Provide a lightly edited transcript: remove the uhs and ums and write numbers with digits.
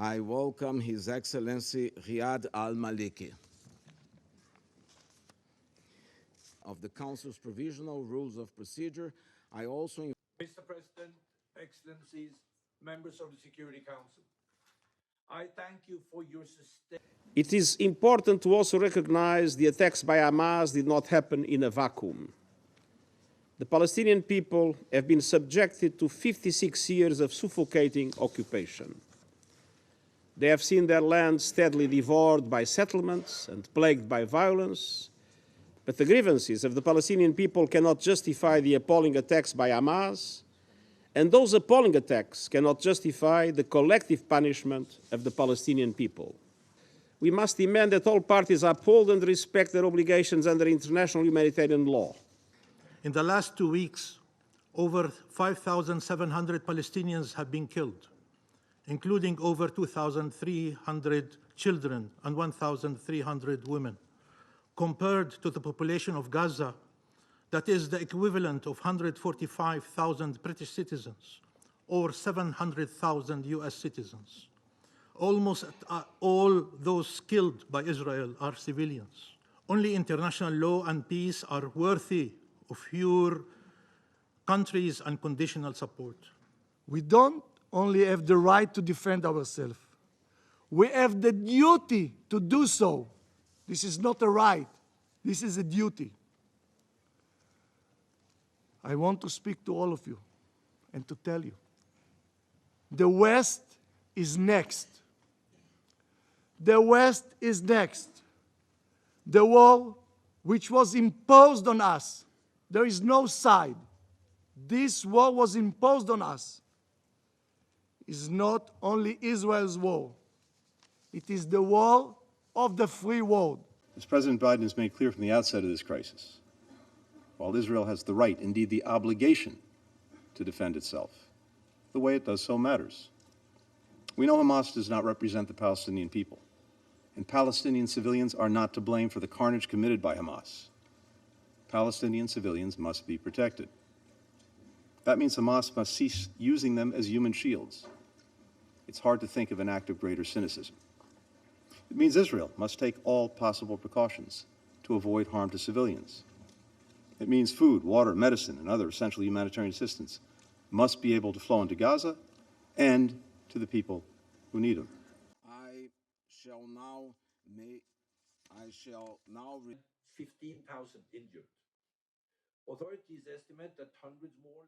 I welcome His Excellency Riyad al-Maliki of the Council's Provisional Rules of Procedure. I also Mr. President, Excellencies, members of the Security Council, I thank you for your sustain. It is important to also recognize the attacks by Hamas did not happen in a vacuum. The Palestinian people have been subjected to 56 years of suffocating occupation. They have seen their land steadily devoured by settlements and plagued by violence, but the grievances of the Palestinian people cannot justify the appalling attacks by Hamas, and those appalling attacks cannot justify the collective punishment of the Palestinian people. We must demand that all parties uphold and respect their obligations under international humanitarian law. In the last 2 weeks, over 5,700 Palestinians have been killed, including over 2,300 children and 1,300 women. Compared to the population of Gaza, that is the equivalent of 145,000 British citizens or 700,000 US citizens. Almost all those killed by Israel are civilians. Only international law and peace are worthy of your country's unconditional support. We don't only have the right to defend ourselves. We have the duty to do so. This is not a right. This is a duty. I want to speak to all of you and to tell you, the West is next. The West is next. The war which was imposed on us, there is no side. This war was imposed on us. Is not only Israel's war. It is the war of the free world. As President Biden has made clear from the outset of this crisis, while Israel has the right, indeed the obligation, to defend itself, the way it does so matters. We know Hamas does not represent the Palestinian people, and Palestinian civilians are not to blame for the carnage committed by Hamas. Palestinian civilians must be protected. That means Hamas must cease using them as human shields. It's hard to think of an act of greater cynicism. It means Israel must take all possible precautions to avoid harm to civilians. It means food, water, medicine, and other essential humanitarian assistance must be able to flow into Gaza and to the people who need them. I shall now 15,000 injured. Authorities estimate that hundreds more